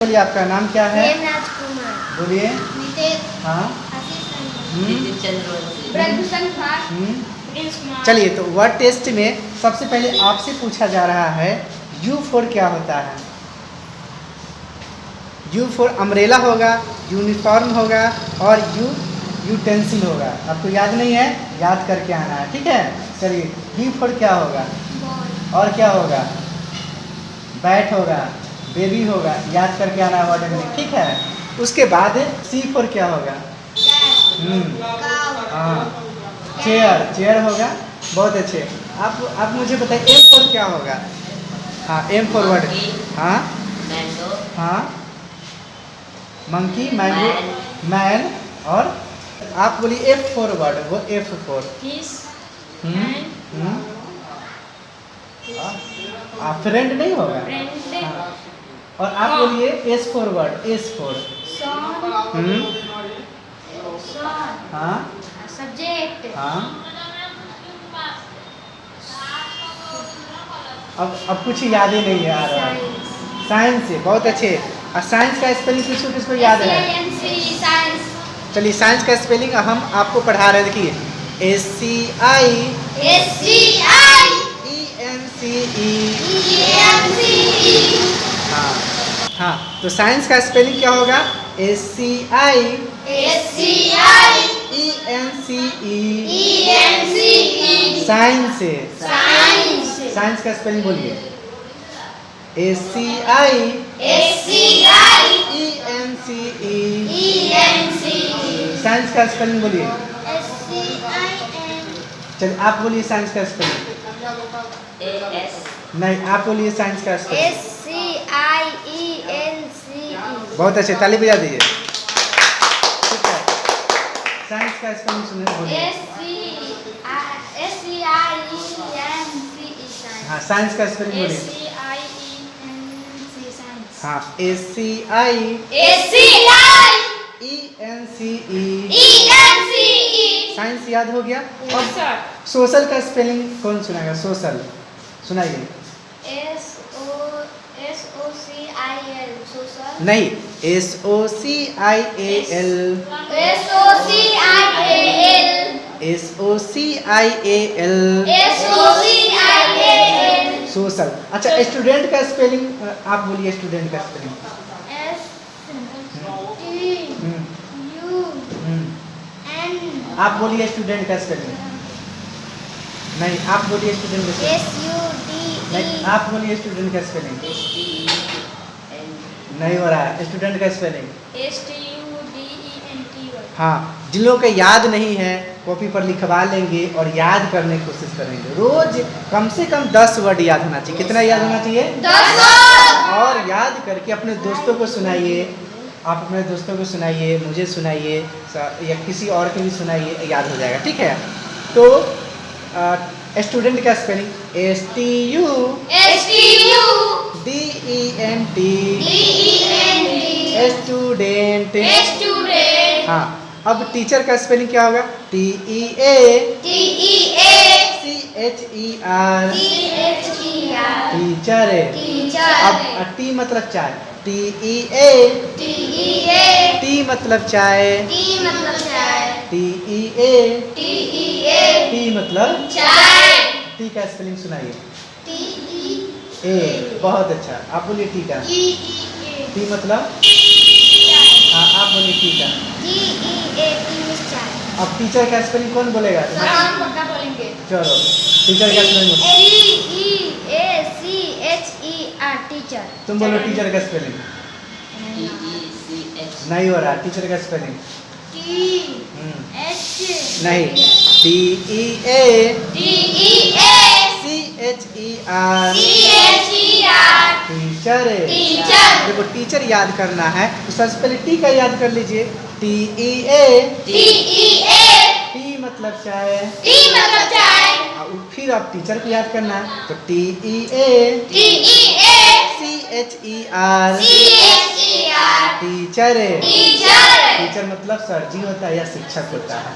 बोलिए आपका नाम क्या है? राजकुमार। बोलिए। हाँ। चलिए, तो वर्ड टेस्ट में सबसे पहले आपसे पूछा जा रहा है U4 क्या होता है? U4 अम्ब्रेला होगा, यूनिफॉर्म होगा और यूटेंसिल होगा। आपको याद नहीं है? याद करके आना है, ठीक है? चलिए, B4 क्या होगा? और क्या होगा? बैट होगा, बेबी होगा, याद करके आना वर्ड में, ठीक है? उसके बाद C4 क्या होगा? हाँ, चेयर होगा। बहुत अच्छे। आप मुझे बताइए M4 क्या होगा? हाँ, M4 वर्ड। हाँ हाँ, मंकी, मैंगो, मैन। और आप बोलिए F4 वर्ड, वो F4। फ्रेंड नहीं होगा? हाँ। और आप बोलिए S4 वर्ड, S4। हाँ सब्जेक्ट। हाँ। अब कुछ याद ही नहीं आ रहा है। साइंस से, बहुत अच्छे। और साइंस का स्पेलिंग किसको याद है? चलिए, साइंस का स्पेलिंग हम आपको पढ़ा रहे हैं। देखिए, SCIENCE। हाँ हाँ, तो साइंस का स्पेलिंग क्या होगा? SCIENCE। साइंस से। साइंस का स्पेलिंग बोलिए। SCIENCE। साइंस का स्पेलिंग बोलिए। चलिए, आप बोलिए साइंस का स्पेलिंग। नहीं, आप बोलिए साइंस का स्पेलिंग। SCIENCE। बहुत अच्छे, ताली बजा दीजिए। ठीक है, साइंस का स्पेलिंग सुनिए, बोलिए। हाँ, साइंस का स्पेलिंग बोलिए। हाँ, SCIENCE। साइंस याद हो गया। और सोशल का स्पेलिंग कौन सुनाएगा? सोशल सुनाइए। SOCIL। नहीं, SOCIAL। सोशल। अच्छा, स्टूडेंट का स्पेलिंग आप बोलिए। स्टूडेंट का स्पेलिंग। आप बोलिए स्टूडेंट का स्पेलिंग। नहीं, आप बोलिए स्टूडेंट का स्पेलिंग। नहीं, आप बोलिए स्टूडेंट का स्पेलिंग। नहीं हो रहा है स्टूडेंट का स्पेलिंग। हाँ, जिन लोगों को याद नहीं है कॉपी पर लिखवा लेंगे और याद करने की कोशिश करेंगे। रोज कम से कम 10 वर्ड याद होना चाहिए। कितना याद होना चाहिए? 10। और याद करके अपने दोस्तों को सुनाइए। आप अपने दोस्तों को सुनाइए, मुझे सुनाइए, या किसी और को भी सुनाइए, याद हो जाएगा, ठीक है? तो स्टूडेंट का स्पेलिंग STUDENT। स्टूडेंट। हाँ, अब टीचर का स्पेलिंग क्या होगा? TEACHER। टीचर। अब टी मतलब चाय। TEA। T मतलब चाय। TEA। T मतलब टी का स्पेलिंग सुनाइए। A। बहुत अच्छा, आप बोलिए टी का। टी मतलब? हाँ, आप बोलिए टी का। अब टीचर का स्पेलिंग कौन बोलेगा? चलो, टीचर का स्पेलिंग टीचर। तुम बोलो टीचर का स्पेलिंग। नहीं हो रहा टीचर का स्पेलिंग। नहीं, TEACHER। टीचर। देखो, टीचर याद करना है तो सबसे पहले टी का याद कर लीजिए। TEA। टी मतलब चाय। और फिर आप टीचर को याद करना है तो TEACHER। टीचर। टीचर मतलब सर जी होता है या शिक्षक होता है।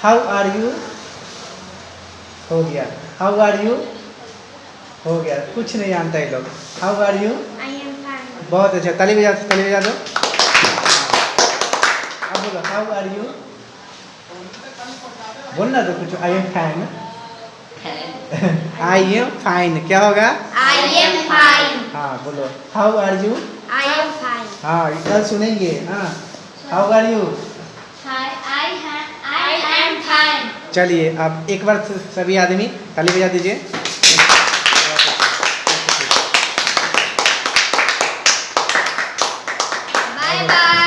हाउ आर यू हो गया। हाउ आर यू हो गया। कुछ नहीं जानता ये लोग। How are you? बहुत अच्छा, ताली बजा दो। अब बोलो हाउ आर यू, बोलना तो कुछ। I am fine, I am fine, क्या होगा? I am fine. हाँ बोलो how are you. I am fine. हाँ कल सुनेंगे। हाँ how are you. I am fine. चलिए अब एक बार सभी आदमी ताली बजा दीजिए। Bye bye.